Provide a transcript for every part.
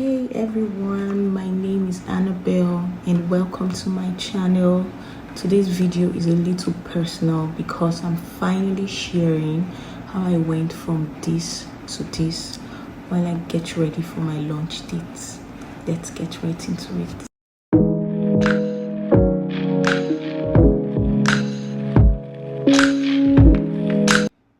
Hey everyone, my name is Annabelle and welcome to my channel. Today's video is a little personal because I'm finally sharing how I went from this to this while I get ready for my launch dates. Let's get right into it.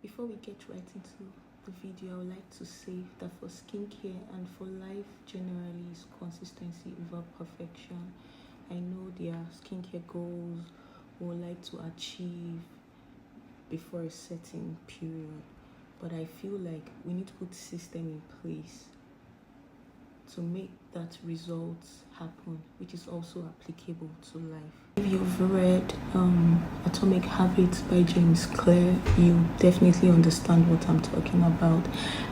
Before we get right into the video, I would like to say that for skincare and for life generally is consistency over perfection. I know there are skincare goals we would like to achieve before a certain period, but I feel like we need to put system in place to make that results happen, which is also applicable to life. If you've read Atomic Habits by James Clear, you definitely understand what I'm talking about,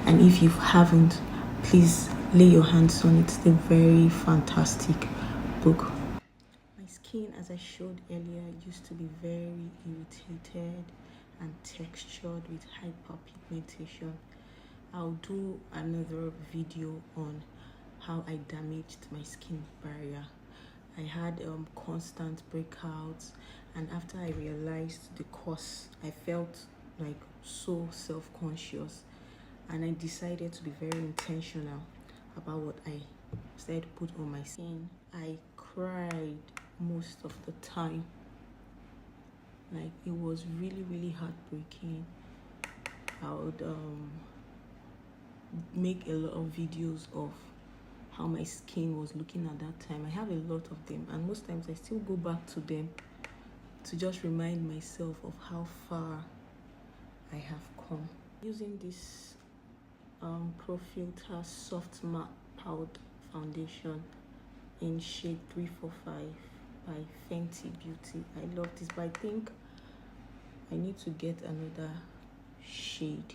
and if you haven't, please lay your hands on it. It's a very fantastic book. My skin, as I showed earlier, used to be very irritated and textured with hyperpigmentation. I'll do another video on how I damaged my skin barrier. I had constant breakouts, and after I realized the cause, I felt like so self-conscious, and I decided to be very intentional about what I started to put on my skin. I cried most of the time. Like, it was really heartbreaking. I would make a lot of videos of how my skin was looking at that time. I have a lot of them, and most times I still go back to them to just remind myself of how far I have come. Using this Filt'r Soft Matte Powder Foundation in shade 345 by Fenty Beauty. I love this, but I think I need to get another shade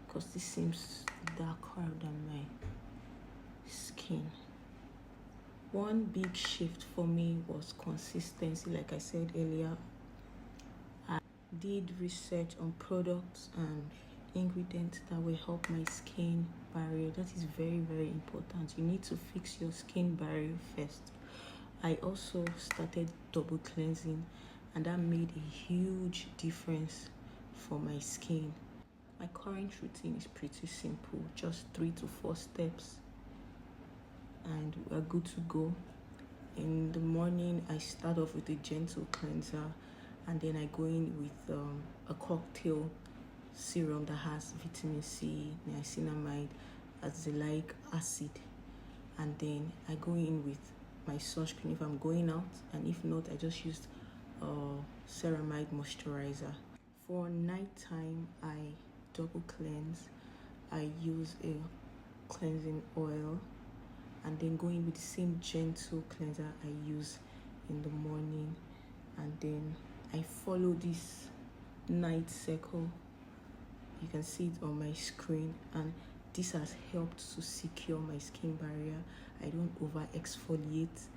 because this seems darker than my skin. One big shift for me was consistency. Like I said earlier, I did research on products and ingredients that will help my skin barrier. That is very important. You need to fix your skin barrier first. I also started double cleansing, and that made a huge difference for my skin. My current routine is pretty simple, just 3 to 4 steps, and we're good to go. In the morning, I start off with a gentle cleanser, and then I go in with a cocktail serum that has vitamin C, niacinamide, azelaic acid, and then I go in with my sunscreen if I'm going out, and if not, I just used Ceramide moisturizer. For nighttime, I double cleanse. I use a cleansing oil, and then going with the same gentle cleanser I use in the morning, and then I follow this night cycle. You can see it on my screen, and this has helped to secure my skin barrier. I don't over exfoliate,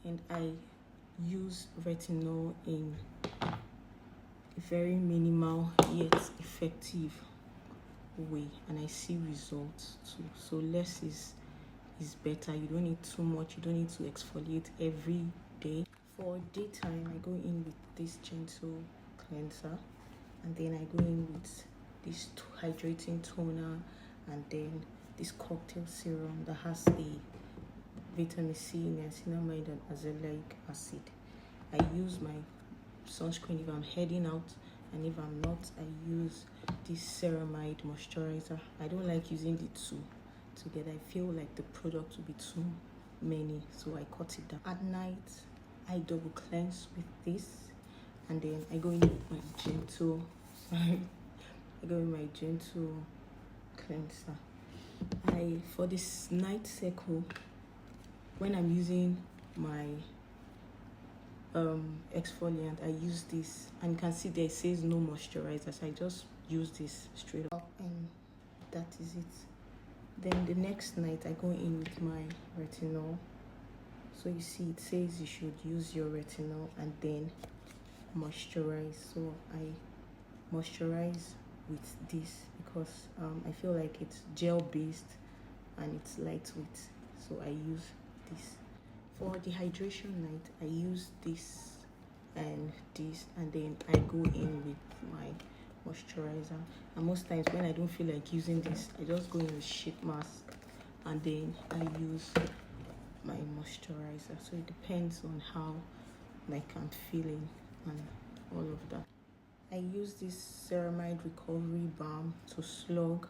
and I use retinol in a very minimal yet effective way, and I see results too. So less is better. You don't need too much. You don't need to exfoliate every day. For daytime, I go in with this gentle cleanser, and then I go in with this hydrating toner, and then this cocktail serum that has the vitamin C, niacinamide, and azelaic acid. I use my sunscreen if I'm heading out, and if I'm not, I use this Ceramide moisturizer. I don't like using the two together. I feel like the product will be too many, so I cut it down. At night, I double cleanse with this, and then I go in with my gentle cleanser. For this night cycle, when I'm using my exfoliant, I use this, and you can see there it says no moisturizer, so I just use this straight up, and that is it. Then the next night, I go in with my retinol. So you see it says you should use your retinol and then moisturize. So I moisturize with this because I feel like it's gel based, and it's lightweight, so I use this. For the hydration night, I use this and this, and then I go in with my moisturizer. And most times when I don't feel like using this, I just go in with sheet mask and then I use my moisturizer. So it depends on how like I'm feeling and all of that. I use this Ceramide recovery balm to slug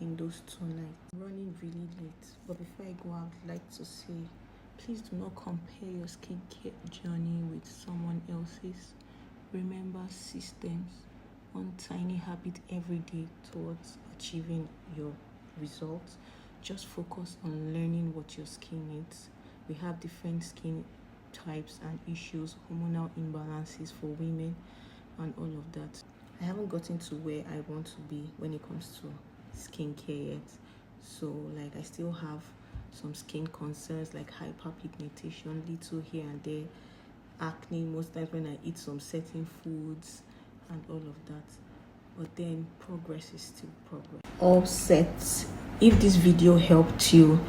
in those 2 nights. I'm running really late, but before I go, I'd like to say, please do not compare your skincare journey with someone else's. Remember systems, one tiny habit every day towards achieving your results. Just focus on learning what your skin needs. We have different skin types and issues, hormonal imbalances for women and all of that. I haven't gotten to where I want to be when it comes to skincare yet. So like I still have some skin concerns like hyperpigmentation, little here and there, acne most times when I eat some certain foods and all of that. But then progress is still progress. All set. If this video helped you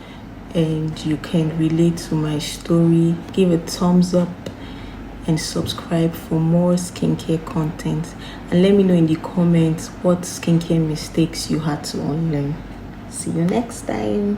and you can relate to my story, give a thumbs up and subscribe for more skincare content, and let me know in the comments what skincare mistakes you had to unlearn. See you next time.